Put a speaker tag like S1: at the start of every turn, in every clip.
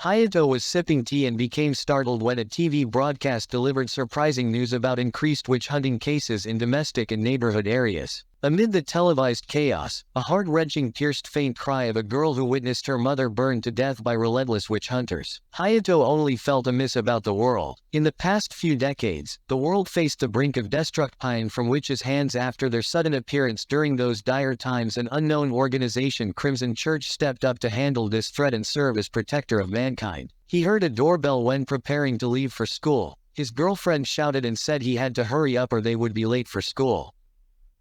S1: Hayato was sipping tea and became startled when a TV broadcast delivered surprising news about increased witch hunting cases in domestic and neighborhood areas. Amid the televised chaos, a heart-wrenching pierced faint cry of a girl who witnessed her mother burned to death by relentless witch hunters. Hayato only felt amiss about the world. In the past few decades, the world faced the brink of destruction from witches' hands after their sudden appearance during those dire times. An unknown organization, Crimson Church, stepped up to handle this threat and serve as protector of mankind. He heard a doorbell when preparing to leave for school. His girlfriend shouted and said he had to hurry up or they would be late for school.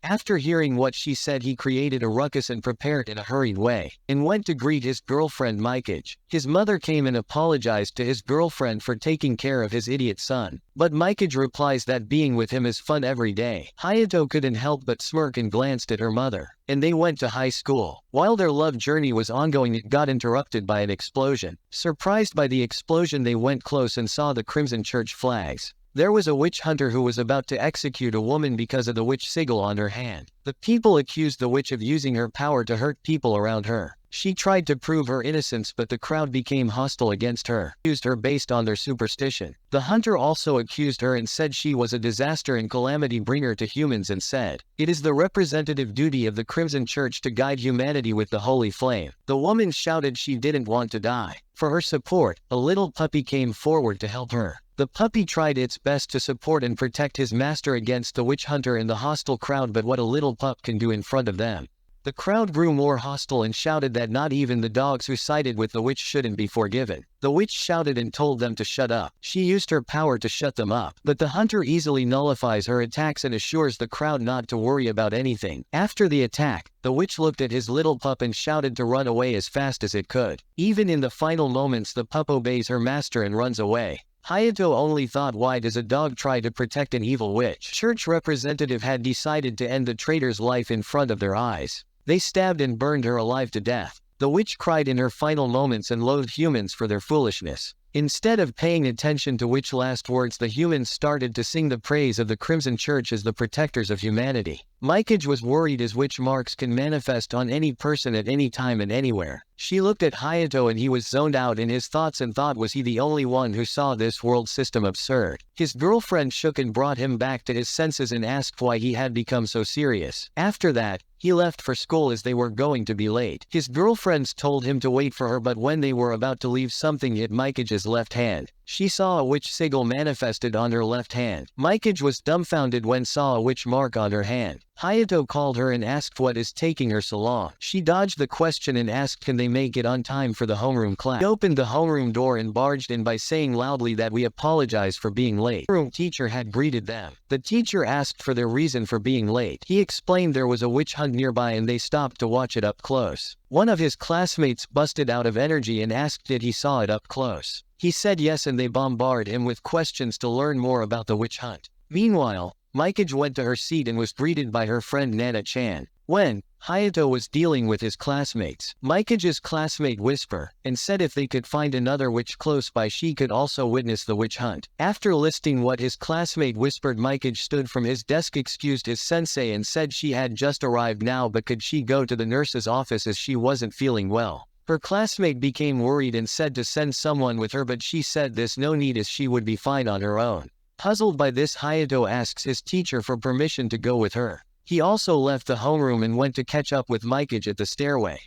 S1: After hearing what she said, he created a ruckus and prepared in a hurried way, and went to greet his girlfriend Mikage. His mother came and apologized to his girlfriend for taking care of his idiot son, but Mikage replies that being with him is fun every day. Hayato couldn't help but smirk and glanced at her mother, and they went to high school. While their love journey was ongoing, it got interrupted by an explosion. Surprised by the explosion, they went close and saw the Crimson Church flags. There was a witch hunter who was about to execute a woman because of the witch sigil on her hand. The people accused the witch of using her power to hurt people around her. She tried to prove her innocence, but the crowd became hostile against her, accused her based on their superstition. The hunter also accused her and said she was a disaster and calamity bringer to humans, and said, "It is the representative duty of the Crimson Church to guide humanity with the holy flame." The woman shouted she didn't want to die. For her support, a little puppy came forward to help her. The puppy tried its best to support and protect his master against the witch hunter and the hostile crowd, but what a little pup can do in front of them. The crowd grew more hostile and shouted that not even the dogs who sided with the witch shouldn't be forgiven. The witch shouted and told them to shut up. She used her power to shut them up, but the hunter easily nullifies her attacks and assures the crowd not to worry about anything. After the attack, the witch looked at his little pup and shouted to run away as fast as it could. Even in the final moments, the pup obeys her master and runs away. Hayato only thought, why does a dog try to protect an evil witch? Church representative had decided to end the traitor's life in front of their eyes. They stabbed and burned her alive to death. The witch cried in her final moments and loathed humans for their foolishness. Instead of paying attention to witch last words, the humans started to sing the praise of the Crimson Church as the protectors of humanity. Mikage was worried as witch marks can manifest on any person at any time and anywhere. She looked at Hayato and he was zoned out in his thoughts and thought, was he the only one who saw this world system absurd? His girlfriend shook and brought him back to his senses and asked why he had become so serious. After that, he left for school as they were going to be late. His girlfriends told him to wait for her, but when they were about to leave, something hit Mikage's left hand. She saw a witch sigil manifested on her left hand. Mikage was dumbfounded when saw a witch mark on her hand. Hayato called her and asked what is taking her so long. She dodged the question and asked can they make it on time for the homeroom class. He opened the homeroom door and barged in by saying loudly that we apologize for being late. The homeroom teacher had greeted them. The teacher asked for their reason for being late. He explained there was a witch hunt nearby and they stopped to watch it up close. One of his classmates busted out of energy and asked did he saw it up close. He said yes, and they bombarded him with questions to learn more about the witch hunt. Meanwhile, Mikage went to her seat and was greeted by her friend Nana-chan. When Hayato was dealing with his classmates, Mikage's classmate whispered and said if they could find another witch close by, she could also witness the witch hunt. After listing what his classmate whispered, Mikage stood from his desk, excused his sensei, and said she had just arrived now, but could she go to the nurse's office as she wasn't feeling well. Her classmate became worried and said to send someone with her, but she said this no need as she would be fine on her own. Puzzled by this, Hayato asks his teacher for permission to go with her. He also left the homeroom and went to catch up with Mikage at the stairway.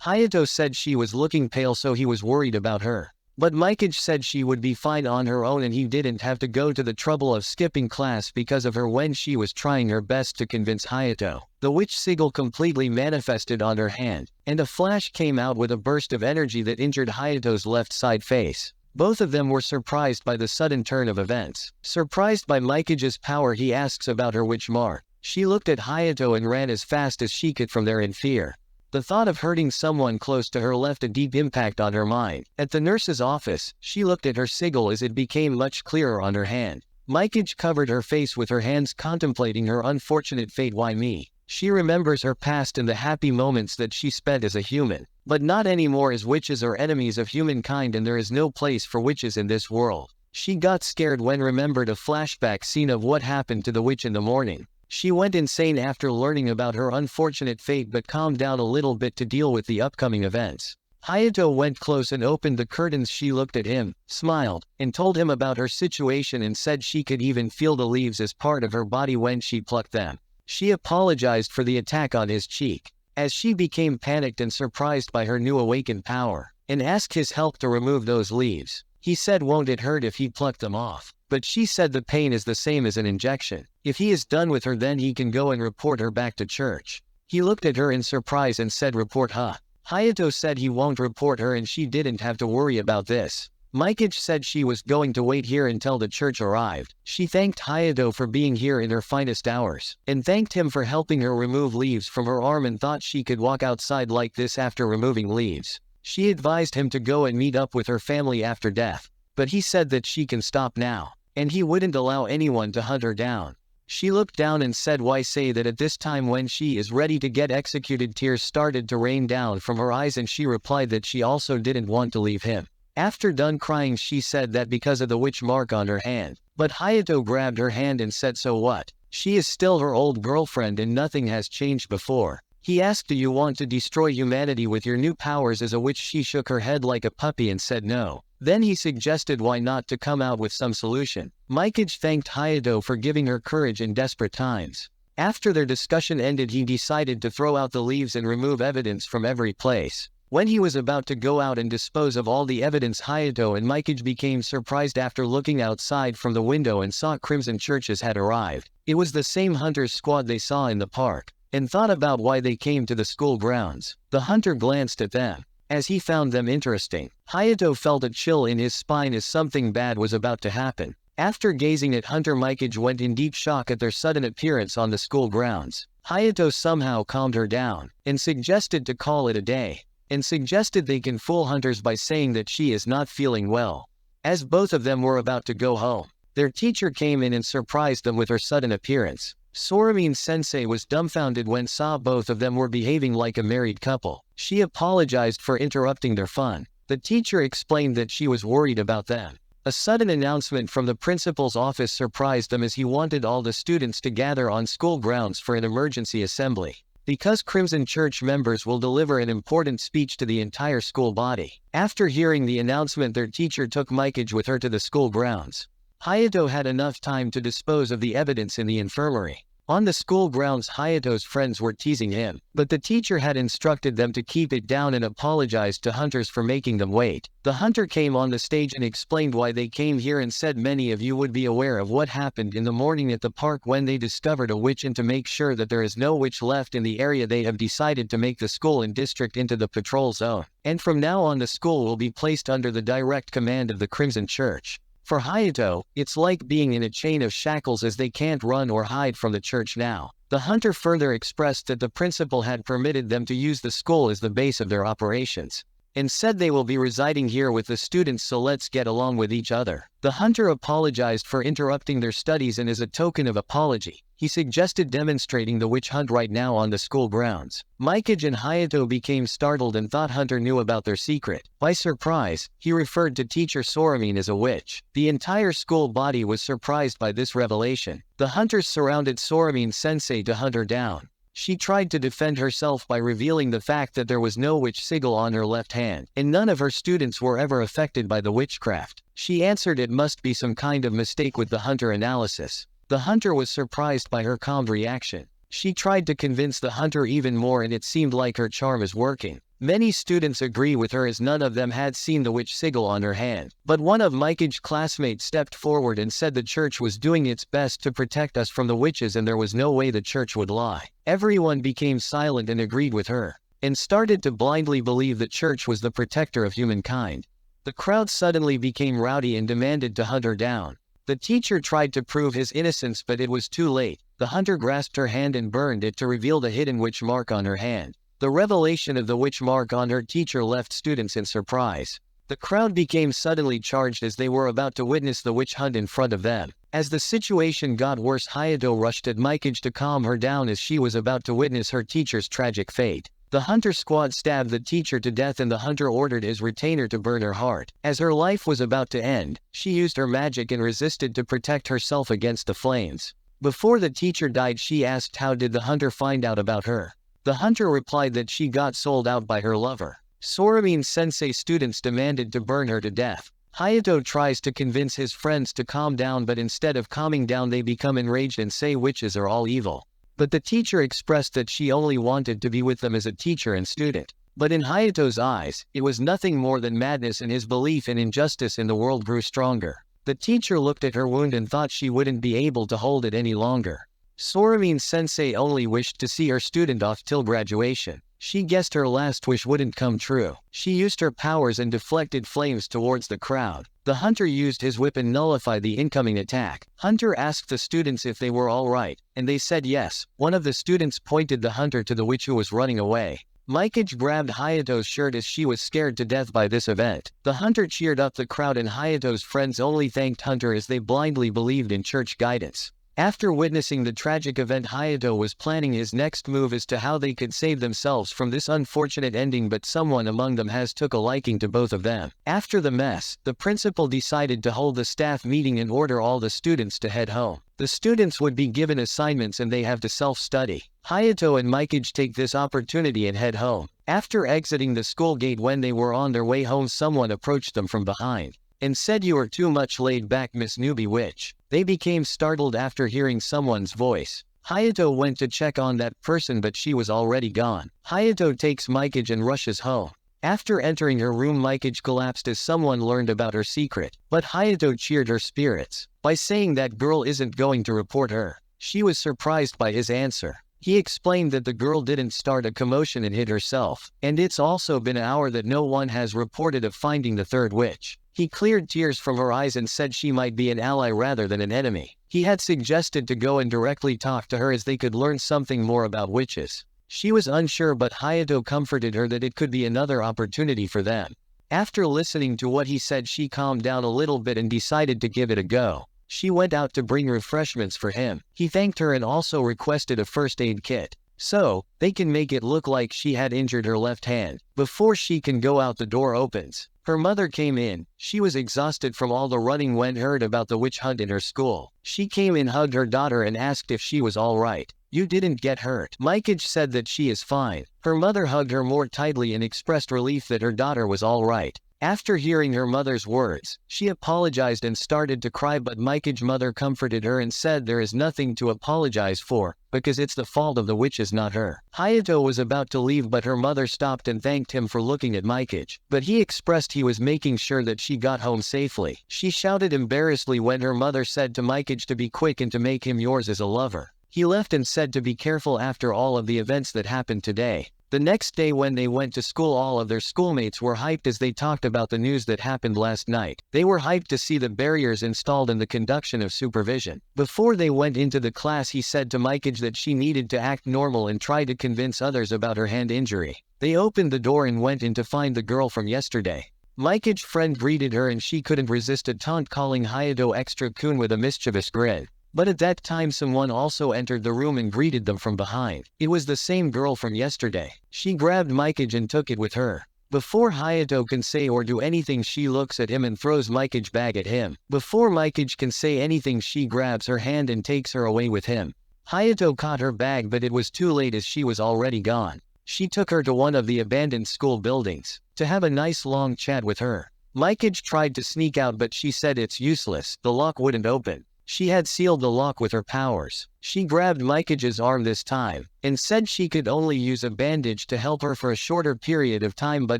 S1: Hayato said she was looking pale, so he was worried about her. But Mikage said she would be fine on her own and he didn't have to go to the trouble of skipping class because of her when she was trying her best to convince Hayato. The witch sigil completely manifested on her hand, and a flash came out with a burst of energy that injured Hayato's left side face. Both of them were surprised by the sudden turn of events. Surprised by Mikage's power, he asks about her witch mark. She looked at Hayato and ran as fast as she could from there in fear. The thought of hurting someone close to her left a deep impact on her mind. At the nurse's office, she looked at her sigil as it became much clearer on her hand. Mikage covered her face with her hands, contemplating her unfortunate fate. Why me? She remembers her past and the happy moments that she spent as a human. But not anymore, as witches are enemies of humankind and there is no place for witches in this world. She got scared when remembered a flashback scene of what happened to the witch in the morning. She went insane after learning about her unfortunate fate, but calmed down a little bit to deal with the upcoming events. Hayato went close and opened the curtains. She looked at him, smiled, and told him about her situation and said she could even feel the leaves as part of her body when she plucked them. She apologized for the attack on his cheek, as she became panicked and surprised by her new awakened power, and asked his help to remove those leaves. He said won't it hurt if he plucked them off, but she said the pain is the same as an injection. If he is done with her then he can go and report her back to church. He looked at her in surprise and said report her. Hayato said he won't report her and she didn't have to worry about this. Mikage said she was going to wait here until the church arrived. She thanked Hayato for being here in her finest hours, and thanked him for helping her remove leaves from her arm and thought she could walk outside like this after removing leaves. She advised him to go and meet up with her family after death, but he said that she can stop now, and he wouldn't allow anyone to hunt her down. She looked down and said why say that at this time when she is ready to get executed. Tears started to rain down from her eyes and she replied that she also didn't want to leave him. After done crying she said that because of the witch mark on her hand, but Hayato grabbed her hand and said so what? She is still her old girlfriend and nothing has changed before. He asked do you want to destroy humanity with your new powers as a witch? She shook her head like a puppy and said no. Then he suggested why not to come out with some solution. Mikage thanked Hayato for giving her courage in desperate times. After their discussion ended he decided to throw out the leaves and remove evidence from every place. When he was about to go out and dispose of all the evidence Hayato and Mikage became surprised after looking outside from the window and saw Crimson Churches had arrived. It was the same hunter's squad they saw in the park, and thought about why they came to the school grounds. The hunter glanced at them, as he found them interesting. Hayato felt a chill in his spine as something bad was about to happen. After gazing at Hunter, Mikage went in deep shock at their sudden appearance on the school grounds. Hayato somehow calmed her down, and suggested to call it a day, and suggested they can fool hunters by saying that she is not feeling well. As both of them were about to go home, their teacher came in and surprised them with her sudden appearance. Soramine sensei was dumbfounded when saw both of them were behaving like a married couple. She apologized for interrupting their fun. The teacher explained that she was worried about them. A sudden announcement from the principal's office surprised them as he wanted all the students to gather on school grounds for an emergency assembly, because Crimson Church members will deliver an important speech to the entire school body. After hearing the announcement, their teacher took Mikage with her to the school grounds. Hayato had enough time to dispose of the evidence in the infirmary. On the school grounds, Hayato's friends were teasing him, but the teacher had instructed them to keep it down and apologized to hunters for making them wait. The hunter came on the stage and explained why they came here and said many of you would be aware of what happened in the morning at the park when they discovered a witch, and to make sure that there is no witch left in the area they have decided to make the school and district into the patrol zone. And from now on the school will be placed under the direct command of the Crimson Church. For Hayato, it's like being in a chain of shackles as they can't run or hide from the church now. The hunter further expressed that the principal had permitted them to use the school as the base of their operations, and said they will be residing here with the students, so let's get along with each other. The hunter apologized for interrupting their studies, and as a token of apology, he suggested demonstrating the witch hunt right now on the school grounds. Mikage and Hayato became startled and thought Hunter knew about their secret. By surprise, he referred to teacher Soramine as a witch. The entire school body was surprised by this revelation. The hunters surrounded Soramine sensei to hunt her down. She tried to defend herself by revealing the fact that there was no witch sigil on her left hand, and none of her students were ever affected by the witchcraft. She answered it must be some kind of mistake with the hunter analysis. The hunter was surprised by her calm reaction. She tried to convince the hunter even more, and it seemed like her charm is working. Many students agree with her as none of them had seen the witch sigil on her hand. But one of Mikage's classmates stepped forward and said the church was doing its best to protect us from the witches and there was no way the church would lie. Everyone became silent and agreed with her, and started to blindly believe the church was the protector of humankind. The crowd suddenly became rowdy and demanded to hunt her down. The teacher tried to prove his innocence, but it was too late. The hunter grasped her hand and burned it to reveal the hidden witch mark on her hand. The revelation of the witch mark on her teacher left students in surprise. The crowd became suddenly charged as they were about to witness the witch hunt in front of them. As the situation got worse, Hayato rushed at Mikage to calm her down as she was about to witness her teacher's tragic fate. The hunter squad stabbed the teacher to death and the hunter ordered his retainer to burn her heart. As her life was about to end, she used her magic and resisted to protect herself against the flames. Before the teacher died, she asked how did the hunter find out about her. The hunter replied that she got sold out by her lover. Soramine-sensei students demanded to burn her to death. Hayato tries to convince his friends to calm down, but instead of calming down they become enraged and say witches are all evil. But the teacher expressed that she only wanted to be with them as a teacher and student. But in Hayato's eyes, it was nothing more than madness, and his belief in injustice in the world grew stronger. The teacher looked at her wound and thought she wouldn't be able to hold it any longer. Soramine-sensei only wished to see her student off till graduation. She guessed her last wish wouldn't come true. She used her powers and deflected flames towards the crowd. The hunter used his whip and nullified the incoming attack. Hunter asked the students if they were all right, and they said yes. One of the students pointed the hunter to the witch who was running away. Mikage grabbed Hayato's shirt as she was scared to death by this event. The hunter cheered up the crowd, and Hayato's friends only thanked Hunter as they blindly believed in church guidance. After witnessing the tragic event, Hayato was planning his next move as to how they could save themselves from this unfortunate ending, but someone among them has took a liking to both of them. After the mess, the principal decided to hold the staff meeting and order all the students to head home. The students would be given assignments and they have to self-study. Hayato and Mikage take this opportunity and head home. After exiting the school gate, when they were on their way home, someone approached them from behind and said, "You are too much laid back, Miss Newbie Witch." They became startled after hearing someone's voice. Hayato went to check on that person, but she was already gone. Hayato takes Mikage and rushes home. After entering her room, Mikage collapsed as someone learned about her secret. But Hayato cheered her spirits by saying that girl isn't going to report her. She was surprised by his answer. He explained that the girl didn't start a commotion and hid herself, and it's also been an hour that no one has reported of finding the third witch. He cleared tears from her eyes and said she might be an ally rather than an enemy. He had suggested to go and directly talk to her as they could learn something more about witches. She was unsure, but Hayato comforted her that it could be another opportunity for them. After listening to what he said, she calmed down a little bit and decided to give it a go. She went out to bring refreshments for him. He thanked her and also requested a first aid kit, so they can make it look like she had injured her left hand. Before she can go out, the door opens. Her mother came in. She was exhausted from all the running when heard about the witch hunt in her school. She came in, hugged her daughter and asked if she was all right. "You didn't get hurt?" Mikage said that she is fine. Her mother hugged her more tightly and expressed relief that her daughter was all right. After hearing her mother's words, she apologized and started to cry, but Mikage's mother comforted her and said there is nothing to apologize for, because it's the fault of the witches, not her. Hayato was about to leave, but her mother stopped and thanked him for looking at Mikage, but he expressed he was making sure that she got home safely. She shouted embarrassedly when her mother said to Mikage to be quick and to make him yours as a lover. He left and said to be careful after all of the events that happened today. The next day when they went to school, all of their schoolmates were hyped as they talked about the news that happened last night. They were hyped to see the barriers installed and the conduction of supervision. Before they went into the class, he said to Mikage that she needed to act normal and try to convince others about her hand injury. They opened the door and went in to find the girl from yesterday. Mikage's friend greeted her and she couldn't resist a taunt, calling Hayato extra-kun with a mischievous grin. But at that time someone also entered the room and greeted them from behind. It was the same girl from yesterday. She grabbed Mikage and took it with her. Before Hayato can say or do anything, she looks at him and throws Mikage's bag at him. Before Mikage can say anything, she grabs her hand and takes her away with him. Hayato caught her bag, but it was too late as she was already gone. She took her to one of the abandoned school buildings to have a nice long chat with her. Mikage tried to sneak out, but she said it's useless, the lock wouldn't open. She had sealed the lock with her powers. She grabbed Mikage's arm this time, and said she could only use a bandage to help her for a shorter period of time, but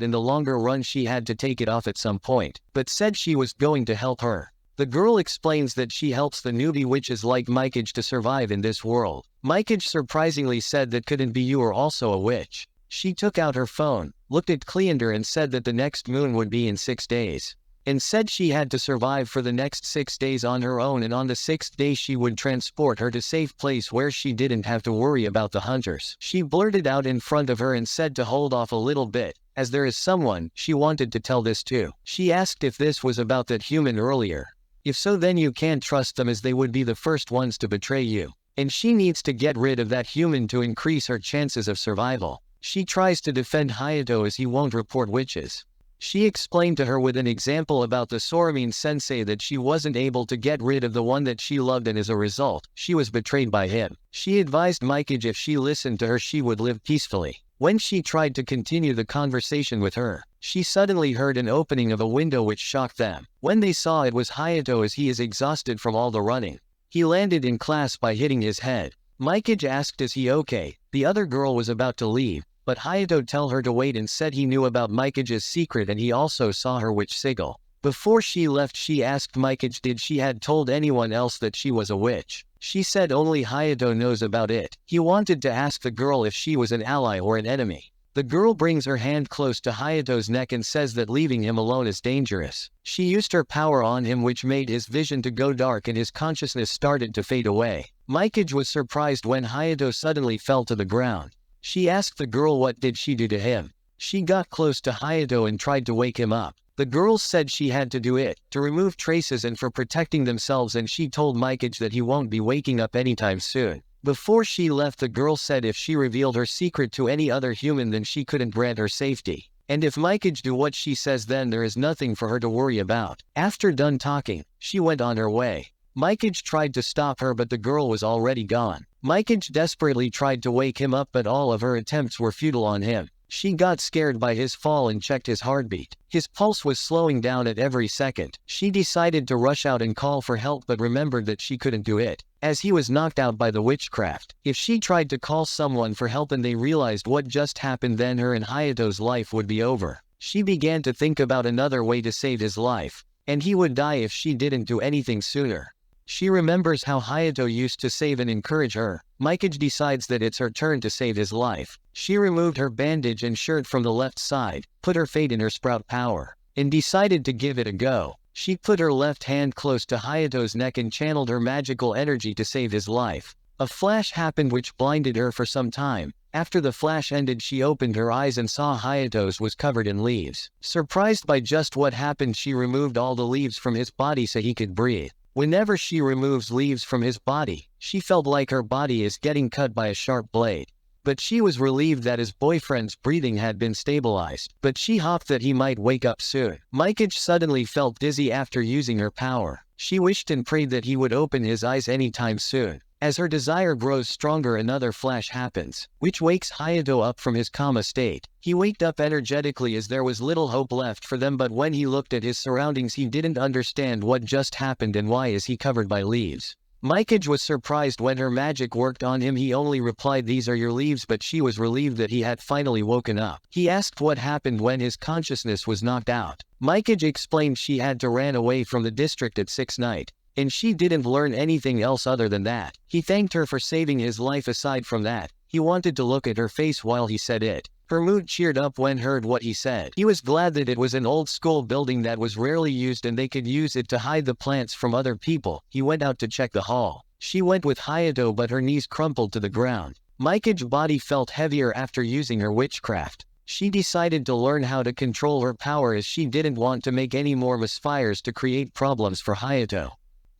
S1: in the longer run she had to take it off at some point, but said she was going to help her. The girl explains that she helps the newbie witches like Mikage to survive in this world. Mikage surprisingly said that couldn't be you are also a witch. She took out her phone, looked at Cleander and said that the next moon would be in 6 days. And said she had to survive for the next 6 days on her own, and on the 6th day she would transport her to a safe place where she didn't have to worry about the hunters. She blurted out in front of her and said to hold off a little bit, as there is someone she wanted to tell this to. She asked if this was about that human earlier. If so, then you can't trust them as they would be the first ones to betray you. And she needs to get rid of that human to increase her chances of survival. She tries to defend Hayato as he won't report witches. She explained to her with an example about the Soramine sensei that she wasn't able to get rid of the one that she loved, and as a result, she was betrayed by him. She advised Mikage if she listened to her she would live peacefully. When she tried to continue the conversation with her, she suddenly heard an opening of a window which shocked them. When they saw it was Hayato, as he is exhausted from all the running. He landed in class by hitting his head. Mikage asked, "Is he okay?" The other girl was about to leave, but Hayato told her to wait and said he knew about Mikage's secret and he also saw her witch sigil. Before she left, she asked Mikage did she had told anyone else that she was a witch. She said only Hayato knows about it. He wanted to ask the girl if she was an ally or an enemy. The girl brings her hand close to Hayato's neck and says that leaving him alone is dangerous. She used her power on him, which made his vision to go dark and his consciousness started to fade away. Mikage was surprised when Hayato suddenly fell to the ground. She asked the girl what did she do to him. She got close to Hayato and tried to wake him up. The girls said she had to do it, to remove traces and for protecting themselves, and she told Mikage that he won't be waking up anytime soon. Before she left, the girl said if she revealed her secret to any other human then she couldn't grant her safety. And if Mikage do what she says then there is nothing for her to worry about. After done talking, she went on her way. Mikage tried to stop her but the girl was already gone. Mikage desperately tried to wake him up but all of her attempts were futile on him. She got scared by his fall and checked his heartbeat. His pulse was slowing down at every second. She decided to rush out and call for help but remembered that she couldn't do it, as he was knocked out by the witchcraft. If she tried to call someone for help and they realized what just happened, then her and Hayato's life would be over. She began to think about another way to save his life, and he would die if she didn't do anything sooner. She remembers how Hayato used to save and encourage her. Mikage decides that it's her turn to save his life. She removed her bandage and shirt from the left side, put her fate in her sprout power, and decided to give it a go. She put her left hand close to Hayato's neck and channeled her magical energy to save his life. A flash happened which blinded her for some time. After the flash ended, she opened her eyes and saw Hayato's was covered in leaves. Surprised by just what happened, she removed all the leaves from his body so he could breathe. Whenever she removes leaves from his body, she felt like her body is getting cut by a sharp blade. But she was relieved that his boyfriend's breathing had been stabilized, but she hoped that he might wake up soon. Mikage suddenly felt dizzy after using her power. She wished and prayed that he would open his eyes anytime soon. As her desire grows stronger, another flash happens, which wakes Hayato up from his coma state. He waked up energetically as there was little hope left for them, but when he looked at his surroundings he didn't understand what just happened and why is he covered by leaves. Mikage was surprised when her magic worked on him. He only replied, "These are your leaves," but she was relieved that he had finally woken up. He asked what happened when his consciousness was knocked out. Mikage explained she had to ran away from the district at 6 night, and she didn't learn anything else other than that. He thanked her for saving his life. Aside from that, he wanted to look at her face while he said it. Her mood cheered up when heard what he said. He was glad that it was an old school building that was rarely used and they could use it to hide the plants from other people. He went out to check the hall. She went with Hayato but her knees crumpled to the ground. Mikage's body felt heavier after using her witchcraft. She decided to learn how to control her power as she didn't want to make any more misfires to create problems for Hayato.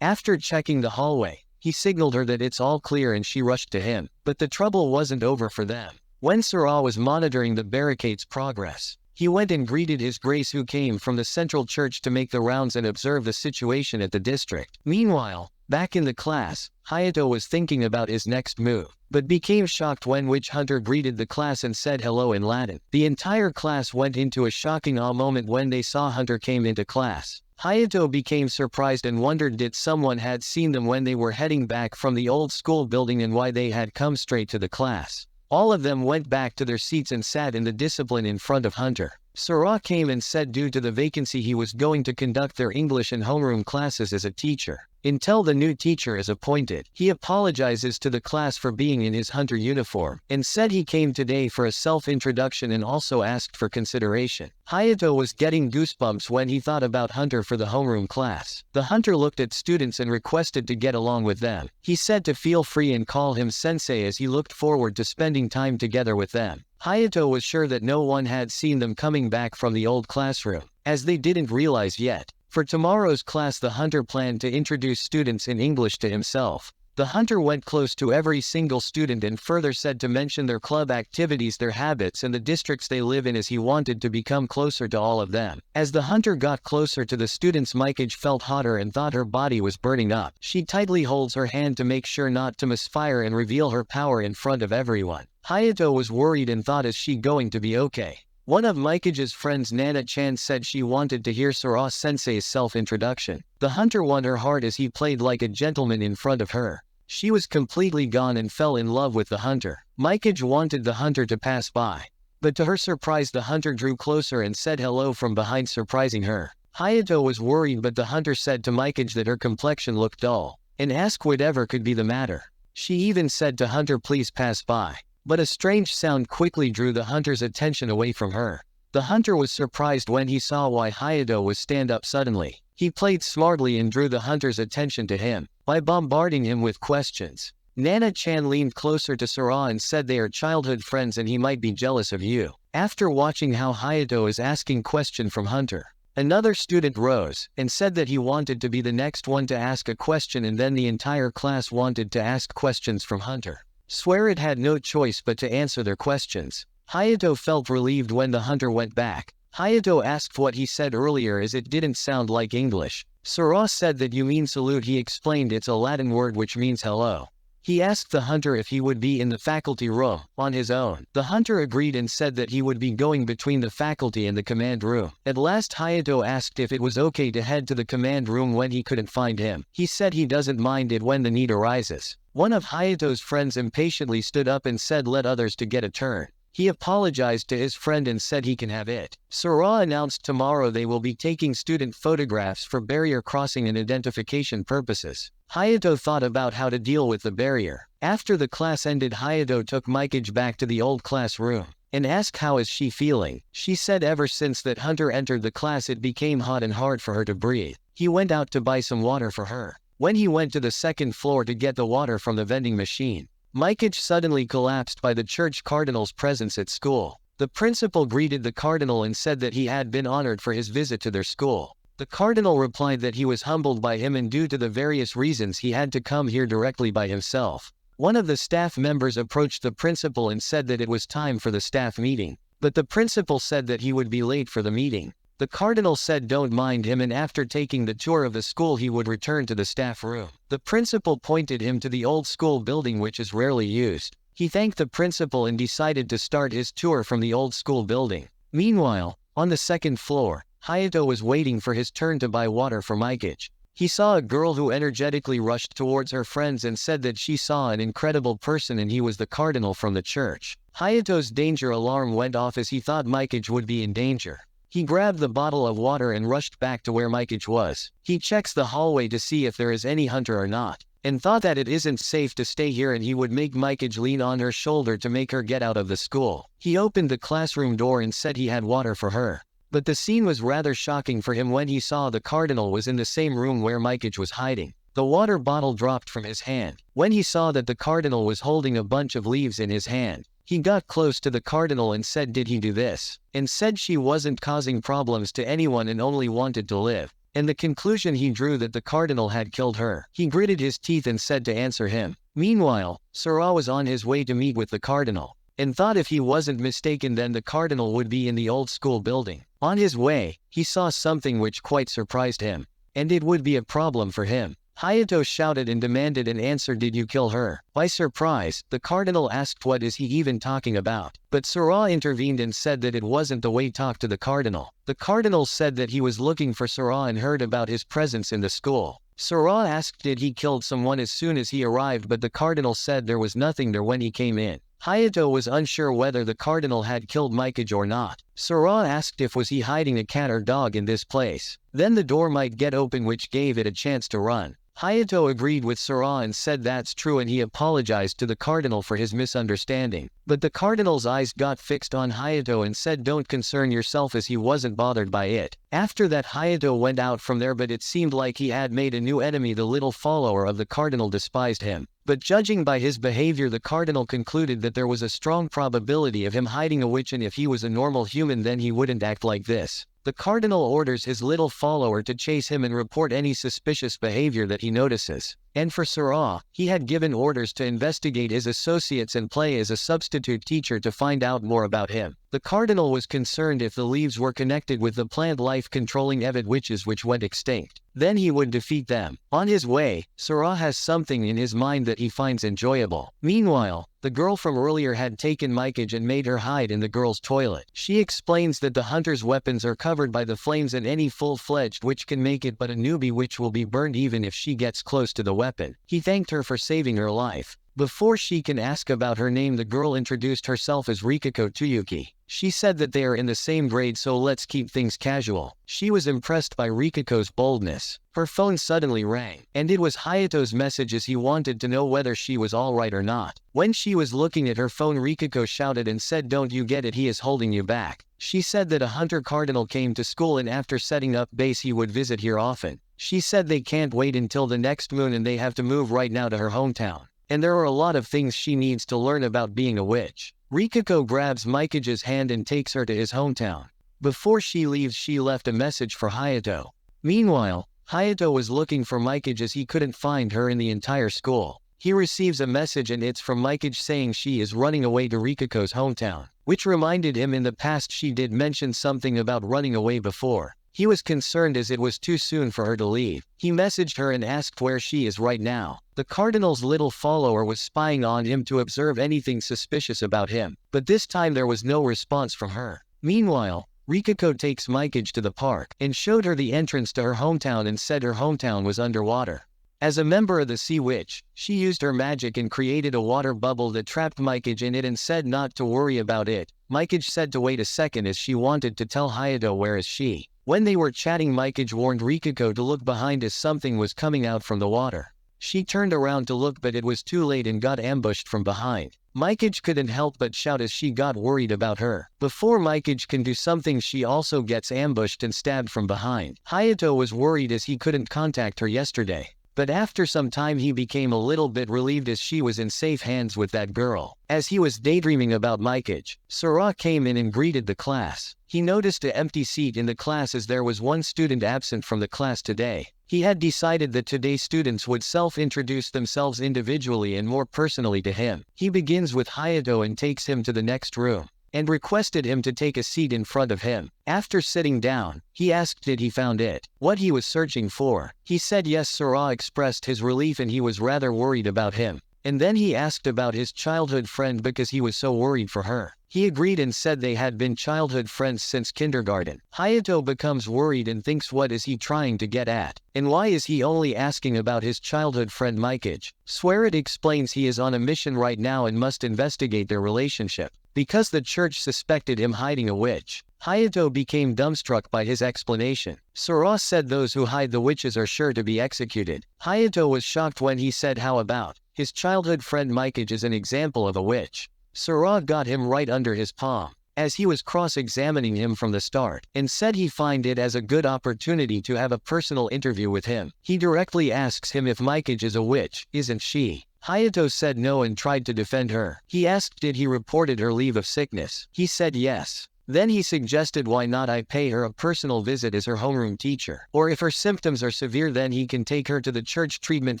S1: After checking the hallway, he signaled her that it's all clear and she rushed to him. But the trouble wasn't over for them. When Sarah was monitoring the barricade's progress, he went and greeted His Grace, who came from the central church to make the rounds and observe the situation at the district. Meanwhile, back in the class, Hayato was thinking about his next move, but became shocked when Witch Hunter greeted the class and said hello in Latin. The entire class went into a shocking awe moment when they saw Hunter came into class. Hayato became surprised and wondered did someone had seen them when they were heading back from the old school building and why they had come straight to the class. All of them went back to their seats and sat in the discipline in front of Hunter. Sarah came and said due to the vacancy he was going to conduct their English and homeroom classes as a teacher, until the new teacher is appointed. He apologizes to the class for being in his Hunter uniform, and said he came today for a self-introduction and also asked for consideration. Hayato was getting goosebumps when he thought about Hunter for the homeroom class. The Hunter looked at students and requested to get along with them. He said to feel free and call him sensei as he looked forward to spending time together with them. Hayato was sure that no one had seen them coming back from the old classroom, as they didn't realize yet. For tomorrow's class, the Hunter planned to introduce students in English to himself. The hunter went close to every single student and further said to mention their club activities, their habits, and the districts they live in, as he wanted to become closer to all of them. As the hunter got closer to the students, Mikage felt hotter and thought her body was burning up. She tightly holds her hand to make sure not to misfire and reveal her power in front of everyone. Hayato was worried and thought, is she going to be okay? One of Mikage's friends, Nana-chan, said she wanted to hear Sora-sensei's self-introduction. The hunter won her heart as he played like a gentleman in front of her. She was completely gone and fell in love with the hunter. Mikage wanted the hunter to pass by, but to her surprise the hunter drew closer and said hello from behind, surprising her. Hayato was worried, but the hunter said to Mikage that her complexion looked dull, and asked whatever could be the matter. She even said to hunter, please pass by. But a strange sound quickly drew the hunter's attention away from her. The hunter was surprised when he saw why Hayato was stand up suddenly. He played smartly and drew the hunter's attention to him by bombarding him with questions. Nana-chan leaned closer to Sora and said they are childhood friends and he might be jealous of you. After watching how Hayato is asking question from hunter, another student rose and said that he wanted to be the next one to ask a question, and then the entire class wanted to ask questions from hunter. Swear it had no choice but to answer their questions. Hayato felt relieved when the hunter went back. Hayato asked what he said earlier as it didn't sound like English. Sora said that you mean salute. He explained it's a Latin word which means hello. He asked the hunter if he would be in the faculty room on his own. The hunter agreed and said that he would be going between the faculty and the command room. At last Hayato asked if it was okay to head to the command room when he couldn't find him. He said he doesn't mind it when the need arises. One of Hayato's friends impatiently stood up and said let others to get a turn. He apologized to his friend and said he can have it. Sora announced tomorrow they will be taking student photographs for barrier crossing and identification purposes. Hayato thought about how to deal with the barrier. After the class ended, Hayato took Mikage back to the old classroom and asked how is she feeling. She said ever since that hunter entered the class it became hot and hard for her to breathe. He went out to buy some water for her. When he went to the second floor to get the water from the vending machine, Mikage suddenly collapsed by the church cardinal's presence at school. The principal greeted the cardinal and said that he had been honored for his visit to their school. The cardinal replied that he was humbled by him and due to the various reasons he had to come here directly by himself. One of the staff members approached the principal and said that it was time for the staff meeting, but the principal said that he would be late for the meeting. The cardinal said don't mind him, and after taking the tour of the school he would return to the staff room. The principal pointed him to the old school building which is rarely used. He thanked the principal and decided to start his tour from the old school building. Meanwhile, on the second floor, Hayato was waiting for his turn to buy water for Mikage. He saw a girl who energetically rushed towards her friends and said that she saw an incredible person and he was the cardinal from the church. Hayato's danger alarm went off as he thought Mikage would be in danger. He grabbed the bottle of water and rushed back to where Mikage was. He checks the hallway to see if there is any hunter or not, and thought that it isn't safe to stay here and he would make Mikage lean on her shoulder to make her get out of the school. He opened the classroom door and said he had water for her. But the scene was rather shocking for him when he saw the cardinal was in the same room where Mikage was hiding. The water bottle dropped from his hand. When he saw that the cardinal was holding a bunch of leaves in his hand, he got close to the cardinal and said did he do this, and said she wasn't causing problems to anyone and only wanted to live. And the conclusion he drew that the cardinal had killed her. He gritted his teeth and said to answer him. Meanwhile, Sora was on his way to meet with the cardinal, and thought if he wasn't mistaken then the cardinal would be in the old school building. On his way, he saw something which quite surprised him, and it would be a problem for him. Hayato shouted and demanded an answer. Did you kill her? By surprise, the cardinal asked what is he even talking about. But Sora intervened and said that it wasn't the way to talk to the cardinal. The cardinal said that he was looking for Sora and heard about his presence in the school. Sora asked did he killed someone as soon as he arrived, but the cardinal said there was nothing there when he came in. Hayato was unsure whether the cardinal had killed Mikage or not. Sora asked if was he hiding a cat or dog in this place. Then the door might get open which gave it a chance to run. Hayato agreed with Sora and said that's true and he apologized to the cardinal for his misunderstanding. But the cardinal's eyes got fixed on Hayato and said don't concern yourself as he wasn't bothered by it. After that Hayato went out from there, but it seemed like he had made a new enemy. The little follower of the cardinal despised him. But judging by his behavior the cardinal concluded that there was a strong probability of him hiding a witch, and if he was a normal human then he wouldn't act like this. The cardinal orders his little follower to chase him and report any suspicious behavior that he notices. And for Sura, he had given orders to investigate his associates and play as a substitute teacher to find out more about him. The cardinal was concerned if the leaves were connected with the plant life-controlling Evid witches which went extinct. Then he would defeat them. On his way, Sura has something in his mind that he finds enjoyable. Meanwhile, the girl from earlier had taken Mikage and made her hide in the girl's toilet. She explains that the hunter's weapons are covered by the flames and any full-fledged witch can make it, but a newbie witch will be burned even if she gets close to the weapon. He thanked her for saving her life. Before she can ask about her name, the girl introduced herself as Rikako Tsuyuki. She said that they are in the same grade, so let's keep things casual. She was impressed by Rikako's boldness. Her phone suddenly rang, and it was Hayato's message as he wanted to know whether she was alright or not. When she was looking at her phone, Rikako shouted and said, "Don't you get it? He is holding you back." She said that a hunter cardinal came to school and after setting up base he would visit here often. She said they can't wait until the next moon and they have to move right now to her hometown. And there are a lot of things she needs to learn about being a witch. Rikako grabs Mikage's hand and takes her to his hometown. Before she leaves, she left a message for Hayato. Meanwhile, Hayato was looking for Mikage as he couldn't find her in the entire school. He receives a message and it's from Mikage saying she is running away to Rikako's hometown, which reminded him in the past she did mention something about running away before. He was concerned as it was too soon for her to leave. He messaged her and asked where she is right now. The cardinal's little follower was spying on him to observe anything suspicious about him, but this time there was no response from her. Meanwhile, Rikako takes Mikage to the park and showed her the entrance to her hometown and said her hometown was underwater. As a member of the Sea Witch, she used her magic and created a water bubble that trapped Mikage in it and said not to worry about it. Mikage said to wait a second as she wanted to tell Hayato where is she. When they were chatting, Mikage warned Rikako to look behind as something was coming out from the water. She turned around to look, but it was too late and got ambushed from behind. Mikage couldn't help but shout as she got worried about her. Before Mikage can do something, she also gets ambushed and stabbed from behind. Hayato was worried as he couldn't contact her yesterday. But after some time he became a little bit relieved as she was in safe hands with that girl. As he was daydreaming about Mikage, Sura came in and greeted the class. He noticed an empty seat in the class as there was one student absent from the class today. He had decided that today students would self-introduce themselves individually and more personally to him. He begins with Hayato and takes him to the next room, and requested him to take a seat in front of him. After sitting down, he asked did he found it, what he was searching for. He said yes. Sura expressed his relief and he was rather worried about him. And then he asked about his childhood friend because he was so worried for her. He agreed and said they had been childhood friends since kindergarten. Hayato becomes worried and thinks what is he trying to get at? And why is he only asking about his childhood friend Mikage? Swearit explains he is on a mission right now and must investigate their relationship, because the church suspected him hiding a witch. Hayato became dumbstruck by his explanation. Sura said those who hide the witches are sure to be executed. Hayato was shocked when he said how about his childhood friend Mikage is an example of a witch. Sura got him right under his palm, as he was cross-examining him from the start, and said he find it as a good opportunity to have a personal interview with him. He directly asks him if Mikage is a witch, isn't she? Hayato said no and tried to defend her. He asked did he reported her leave of sickness. He said yes. Then he suggested why not I pay her a personal visit as her homeroom teacher. Or if her symptoms are severe then he can take her to the church treatment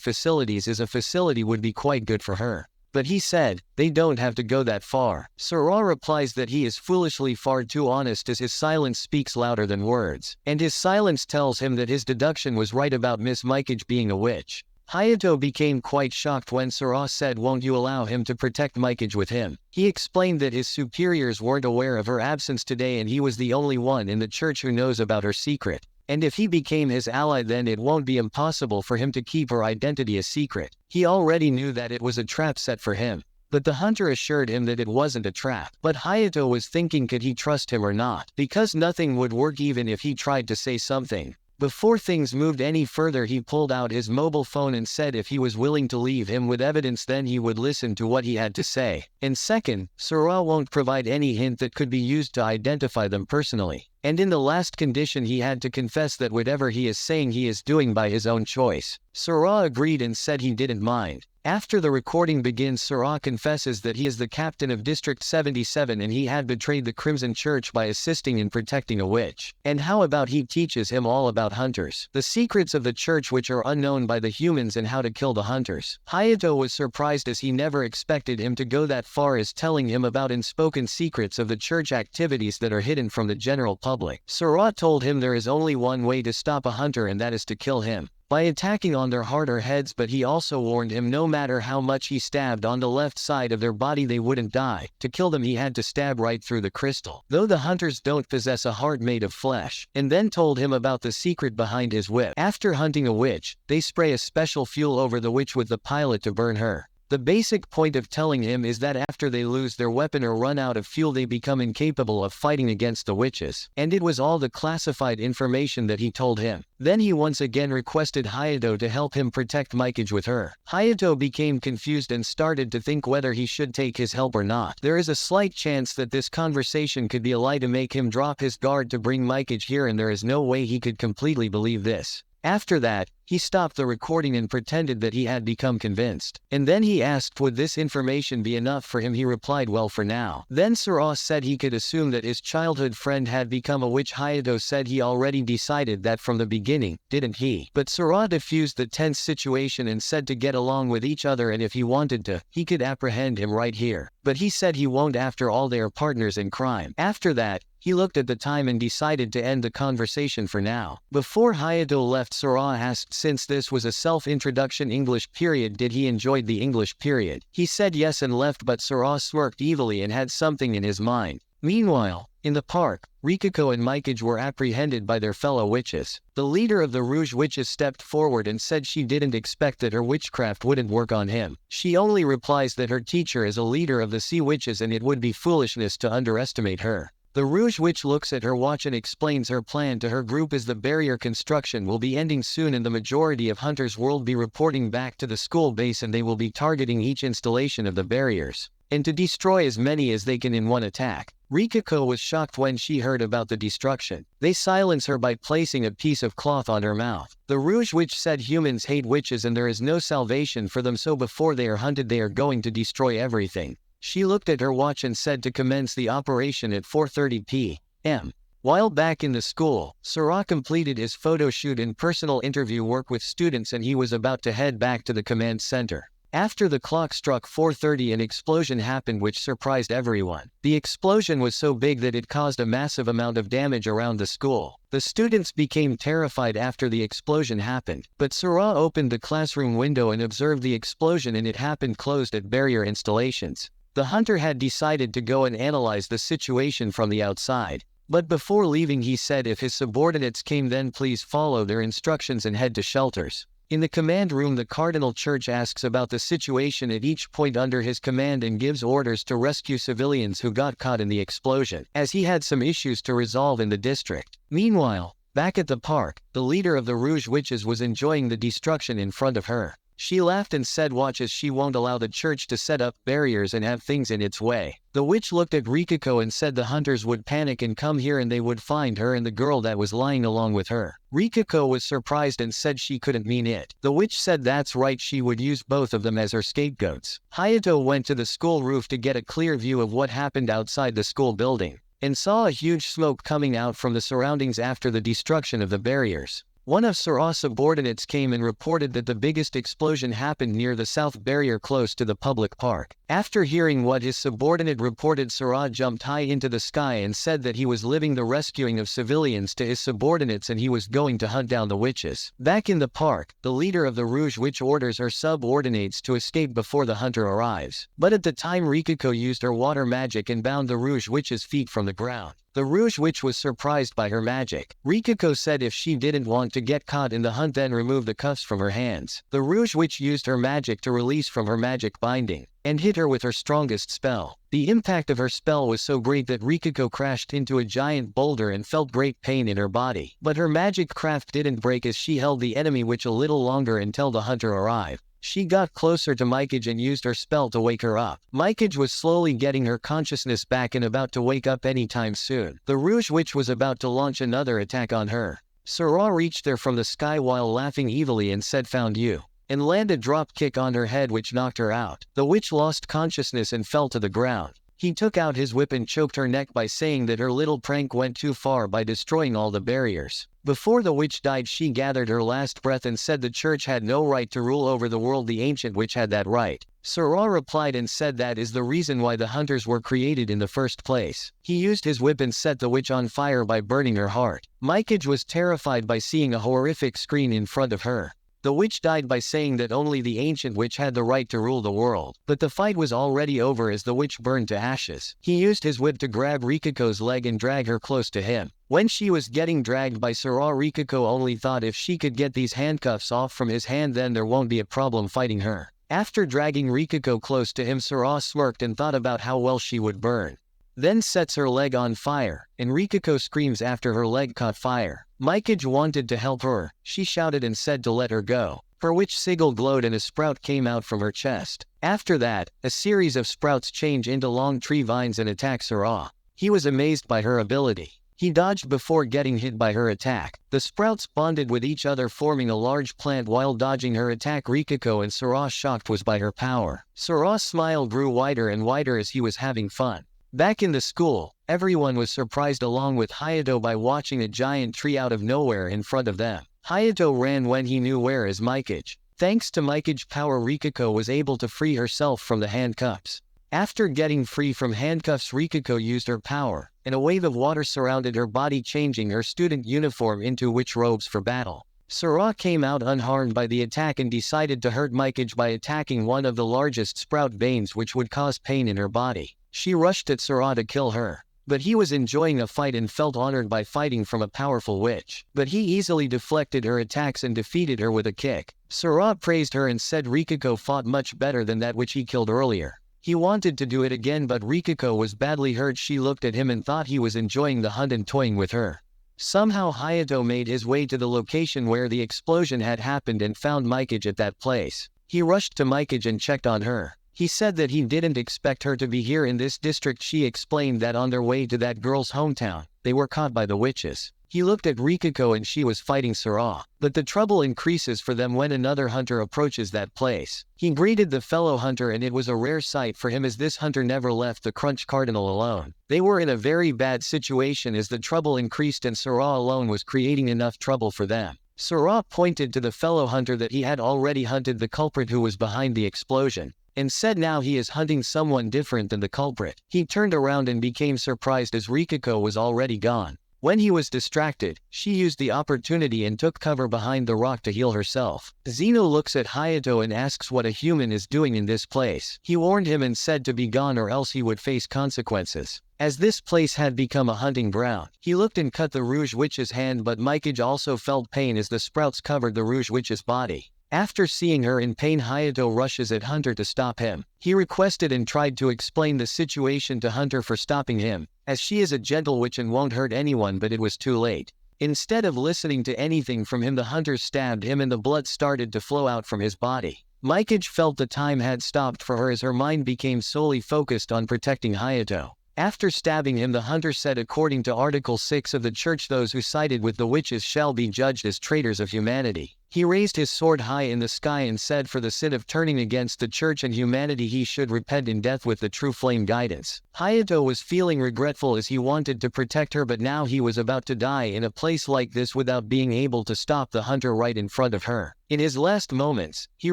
S1: facilities as a facility would be quite good for her. But he said, they don't have to go that far. Sura replies that he is foolishly far too honest as his silence speaks louder than words. And his silence tells him that his deduction was right about Miss Mikage being a witch. Hayato became quite shocked when Sura said won't you allow him to protect Mikage with him. He explained that his superiors weren't aware of her absence today and he was the only one in the church who knows about her secret. And if he became his ally then it won't be impossible for him to keep her identity a secret. He already knew that it was a trap set for him. But the hunter assured him that it wasn't a trap. But Hayato was thinking could he trust him or not, because nothing would work even if he tried to say something. Before things moved any further he pulled out his mobile phone and said if he was willing to leave him with evidence then he would listen to what he had to say. And second, Sura won't provide any hint that could be used to identify them personally. And in the last condition he had to confess that whatever he is saying he is doing by his own choice. Sura agreed and said he didn't mind. After the recording begins, Sirah confesses that he is the captain of District 77 and he had betrayed the Crimson Church by assisting in protecting a witch. And how about he teaches him all about hunters, the secrets of the church which are unknown by the humans, and how to kill the hunters. Hayato was surprised as he never expected him to go that far as telling him about unspoken secrets of the church activities that are hidden from the general public. Sirah told him there is only one way to stop a hunter, and that is to kill him by attacking on their heart or heads, but he also warned him no matter how much he stabbed on the left side of their body they wouldn't die. To kill them he had to stab right through the crystal, though the hunters don't possess a heart made of flesh, and then told him about the secret behind his whip. After hunting a witch, they spray a special fuel over the witch with the pilot to burn her. The basic point of telling him is that after they lose their weapon or run out of fuel they become incapable of fighting against the witches. And it was all the classified information that he told him. Then he once again requested Hayato to help him protect Mikage with her. Hayato became confused and started to think whether he should take his help or not. There is a slight chance that this conversation could be a lie to make him drop his guard to bring Mikage here, and there is no way he could completely believe this. After that, he stopped the recording and pretended that he had become convinced. And then he asked would this information be enough for him. He replied, well, for now. Then Sirah said he could assume that his childhood friend had become a witch. Hayato said he already decided that from the beginning, didn't he? But Sirah diffused the tense situation and said to get along with each other, and if he wanted to, he could apprehend him right here. But he said he won't, after all they are partners in crime. After that, he looked at the time and decided to end the conversation for now. Before Hayato left, Sirah asked since this was a self-introduction English period did he enjoy the English period. He said yes and left, but Sirah smirked evilly and had something in his mind. Meanwhile, in the park, Rikako and Mikage were apprehended by their fellow witches. The leader of the Rouge Witches stepped forward and said she didn't expect that her witchcraft wouldn't work on him. She only replies that her teacher is a leader of the Sea Witches and it would be foolishness to underestimate her. The Rouge Witch looks at her watch and explains her plan to her group as the barrier construction will be ending soon and the majority of hunters will be reporting back to the school base, and they will be targeting each installation of the barriers, and to destroy as many as they can in one attack. Rikako was shocked when she heard about the destruction. They silence her by placing a piece of cloth on her mouth. The Rouge Witch said humans hate witches and there is no salvation for them, so before they are hunted they are going to destroy everything. She looked at her watch and said to commence the operation at 4:30 p.m. While back in the school, Sirah completed his photo shoot and personal interview work with students, and he was about to head back to the command center. After the clock struck 4:30, an explosion happened which surprised everyone. The explosion was so big that it caused a massive amount of damage around the school. The students became terrified after the explosion happened, but Sirah opened the classroom window and observed the explosion, and it happened closed at barrier installations. The hunter had decided to go and analyze the situation from the outside. But before leaving he said if his subordinates came then please follow their instructions and head to shelters. In the command room, the Cardinal Church asks about the situation at each point under his command and gives orders to rescue civilians who got caught in the explosion, as he had some issues to resolve in the district. Meanwhile, back at the park, the leader of the Rouge Witches was enjoying the destruction in front of her. She laughed and said watch as she won't allow the church to set up barriers and have things in its way. The witch looked at Rikako and said the hunters would panic and come here and they would find her and the girl that was lying along with her. Rikako was surprised and said she couldn't mean it. The witch said that's right, she would use both of them as her scapegoats. Hayato went to the school roof to get a clear view of what happened outside the school building, and saw a huge smoke coming out from the surroundings after the destruction of the barriers. One of Sirah's subordinates came and reported that the biggest explosion happened near the south barrier close to the public park. After hearing what his subordinate reported, Sirah jumped high into the sky and said that he was leaving the rescuing of civilians to his subordinates and he was going to hunt down the witches. Back in the park, the leader of the Rouge Witch orders her subordinates to escape before the hunter arrives. But at the time Rikako used her water magic and bound the Rouge Witch's feet from the ground. The Rouge Witch was surprised by her magic. Rikako said if she didn't want to get caught in the hunt then remove the cuffs from her hands. The Rouge Witch used her magic to release from her magic binding, and hit her with her strongest spell. The impact of her spell was so great that Rikako crashed into a giant boulder and felt great pain in her body. But her magic craft didn't break as she held the enemy witch a little longer until the hunter arrived. She got closer to Mikage and used her spell to wake her up. Mikage was slowly getting her consciousness back and about to wake up anytime soon. The Rouge Witch was about to launch another attack on her. Sirah reached there from the sky while laughing evilly and said found you. and land a drop kick on her head which knocked her out. The witch lost consciousness and fell to the ground. He took out his whip and choked her neck by saying that her little prank went too far by destroying all the barriers. Before the witch died, she gathered her last breath and said the church had no right to rule over the world, the ancient witch had that right. Sirrah replied and said that is the reason why the hunters were created in the first place. He used his whip and set the witch on fire by burning her heart. Mikage was terrified by seeing a horrific screen in front of her. The witch died by saying that only the ancient witch had the right to rule the world. But the fight was already over as the witch burned to ashes. He used his whip to grab Rikiko's leg and drag her close to him. When she was getting dragged by Sirrah, Rikiko only thought if she could get these handcuffs off from his hand then there won't be a problem fighting her. After dragging Rikiko close to him, Sirrah smirked and thought about how well she would burn. Then sets her leg on fire, and Rikiko screams after her leg caught fire. Mikage wanted to help her. She shouted and said to let her go, for which Sigil glowed and a sprout came out from her chest. After that, a series of sprouts change into long tree vines and attack Sirrah. He was amazed by her ability. He dodged before getting hit by her attack. The sprouts bonded with each other, forming a large plant while dodging her attack. Rikiko and Sirrah shocked was by her power. Sirrah's smile grew wider and wider as he was having fun. Back in the school, everyone was surprised along with Hayato by watching a giant tree out of nowhere in front of them. Hayato ran when he knew where is Mikage. Thanks to Mikage's power, Rikiko was able to free herself from the handcuffs. After getting free from handcuffs, Rikiko used her power, and a wave of water surrounded her body, changing her student uniform into witch robes for battle. Sirrah came out unharmed by the attack and decided to hurt Mikage by attacking one of the largest sprout veins which would cause pain in her body. She rushed at Sirrah to kill her. But he was enjoying a fight and felt honored by fighting from a powerful witch. But he easily deflected her attacks and defeated her with a kick. Sirrah praised her and said Rikiko fought much better than that which he killed earlier. He wanted to do it again, but Rikiko was badly hurt. She looked at him and thought he was enjoying the hunt and toying with her. Somehow Hayato made his way to the location where the explosion had happened and found Mikage at that place. He rushed to Mikage and checked on her. He said that he didn't expect her to be here in this district. She explained that on their way to that girl's hometown, they were caught by the witches. He looked at Rikiko and she was fighting Sirrah. But the trouble increases for them when another hunter approaches that place. He greeted the fellow hunter and it was a rare sight for him as this hunter never left the Crunch Cardinal alone. They were in a very bad situation as the trouble increased and Sirrah alone was creating enough trouble for them. Sirrah pointed to the fellow hunter that he had already hunted the culprit who was behind the explosion, and said now he is hunting someone different than the culprit. He turned around and became surprised as Rikiko was already gone. When he was distracted, she used the opportunity and took cover behind the rock to heal herself. Zeno looks at Hayato and asks what a human is doing in this place. He warned him and said to be gone or else he would face consequences, as this place had become a hunting ground. He looked and cut the Rouge Witch's hand, but Mikage also felt pain as the sprouts covered the Rouge Witch's body. After seeing her in pain, Hayato rushes at Hunter to stop him. He requested and tried to explain the situation to Hunter for stopping him, as she is a gentle witch and won't hurt anyone, but it was too late. Instead of listening to anything from him, the hunter stabbed him and the blood started to flow out from his body. Mikage felt the time had stopped for her as her mind became solely focused on protecting Hayato. After stabbing him, the hunter said according to Article 6 of the Church, those who sided with the witches shall be judged as traitors of humanity. He raised his sword high in the sky and said for the sin of turning against the Church and humanity he should repent in death with the true flame guidance. Hayato was feeling regretful as he wanted to protect her, but now he was about to die in a place like this without being able to stop the hunter right in front of her. In his last moments, he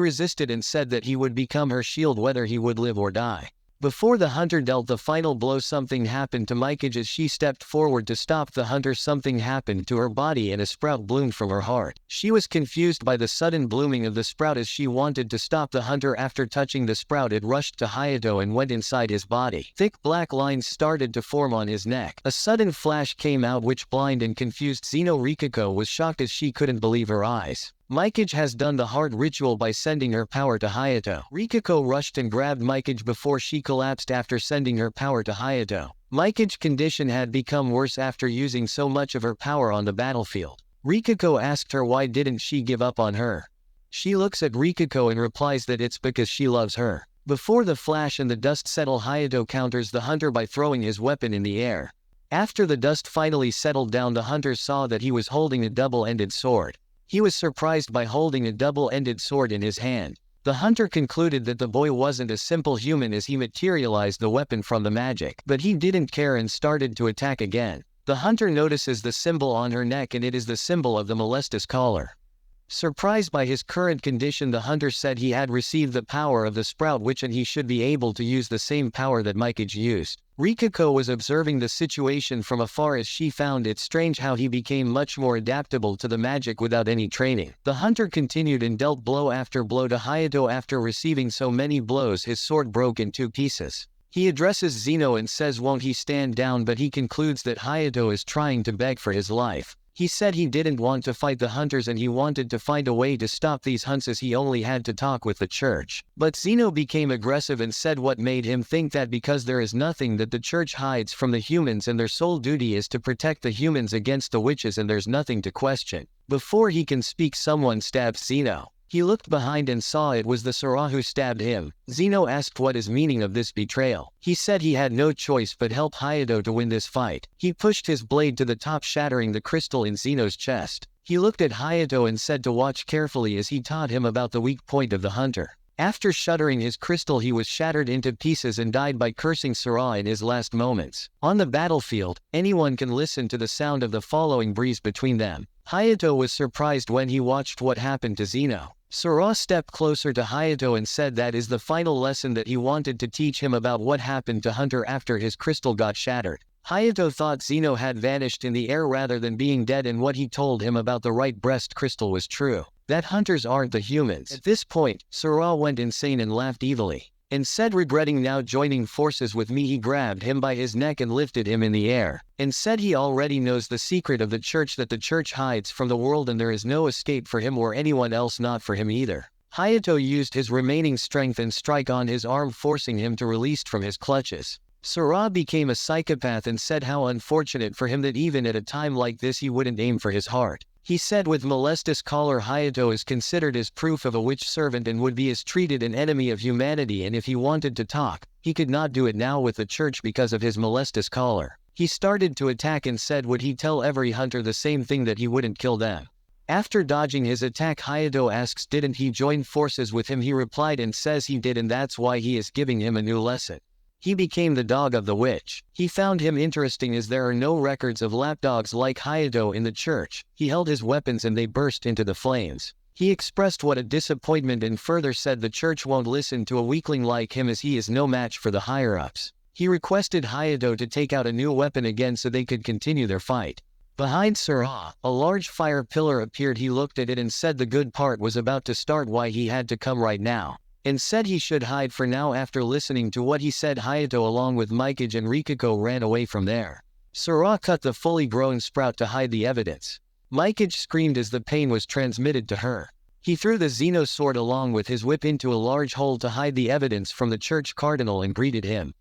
S1: resisted and said that he would become her shield whether he would live or die. Before the hunter dealt the final blow, something happened to Mikage as she stepped forward to stop the hunter. Something happened to her body and a sprout bloomed from her heart. She was confused by the sudden blooming of the sprout as she wanted to stop the hunter. After touching the sprout, it rushed to Hayato and went inside his body. Thick black lines started to form on his neck. A sudden flash came out which blinded and confused Zeno. Rikiko was shocked as she couldn't believe her eyes. Mikage has done the hard ritual by sending her power to Hayato. Rikiko rushed and grabbed Mikage before she collapsed after sending her power to Hayato. Mikage's condition had become worse after using so much of her power on the battlefield. Rikiko asked her why didn't she give up on her. She looks at Rikiko and replies that it's because she loves her. Before the flash and the dust settle, Hayato counters the hunter by throwing his weapon in the air. After the dust finally settled down, the hunter saw that he was holding a double-ended sword. He was surprised by holding a double-ended sword in his hand. The hunter concluded that the boy wasn't a simple human as he materialized the weapon from the magic, but he didn't care and started to attack again. The hunter notices the symbol on her neck, and it is the symbol of the molestus collar. Surprised by his current condition, the hunter said he had received the power of the sprout witch and he should be able to use the same power that Mikage used. Rikako was observing the situation from afar as she found it strange how he became much more adaptable to the magic without any training. The hunter continued and dealt blow after blow to Hayato. After receiving so many blows, his sword broke in 2 pieces. He addresses Zeno and says won't he stand down, but he concludes that Hayato is trying to beg for his life. He said he didn't want to fight the hunters and he wanted to find a way to stop these hunts as he only had to talk with the church. But Zeno became aggressive and said what made him think that because there is nothing that the church hides from the humans and their sole duty is to protect the humans against the witches and there's nothing to question. Before he can speak, someone stabs Zeno. He looked behind and saw it was the Sora who stabbed him. Zeno asked what is meaning of this betrayal. He said he had no choice but help Hayato to win this fight. He pushed his blade to the top, shattering the crystal in Zeno's chest. He looked at Hayato and said to watch carefully as he taught him about the weak point of the hunter. After shattering his crystal, he was shattered into pieces and died by cursing Sora in his last moments. On the battlefield, anyone can listen to the sound of the following breeze between them. Hayato was surprised when he watched what happened to Zeno. Sora stepped closer to Hayato and said that is the final lesson that he wanted to teach him about what happened to Hunter after his crystal got shattered. Hayato thought Zeno had vanished in the air rather than being dead, and what he told him about the right breast crystal was true. That hunters aren't the humans. At this point, Sora went insane and laughed evilly. And said regretting now joining forces with me. He grabbed him by his neck and lifted him in the air, and said he already knows the secret of the church that the church hides from the world and there is no escape for him or anyone else, not for him either. Hayato used his remaining strength and strike on his arm, forcing him to release from his clutches. Sora became a psychopath and said how unfortunate for him that even at a time like this he wouldn't aim for his heart. He said with molestus collar Hayato is considered as proof of a witch servant and would be as treated an enemy of humanity, and if he wanted to talk, he could not do it now with the church because of his molestus collar. He started to attack and said would he tell every hunter the same thing, that he wouldn't kill them. After dodging his attack, Hayato asks didn't he join forces with him. He replied and says he did, and that's why he is giving him a new lesson. He became the dog of the witch. He found him interesting as there are no records of lapdogs like Hayato in the church. He held his weapons and they burst into the flames. He expressed what a disappointment and further said the church won't listen to a weakling like him as he is no match for the higher-ups. He requested Hayato to take out a new weapon again so they could continue their fight. Behind Sora, a large fire pillar appeared. He looked at it and said the good part was about to start, why he had to come right now, and said he should hide for now. After listening to what he said, Hayato along with Mikage and Rikako ran away from there. Sora cut the fully grown sprout to hide the evidence. Mikage screamed as the pain was transmitted to her. He threw the Zeno sword along with his whip into a large hole to hide the evidence from the church cardinal and greeted him.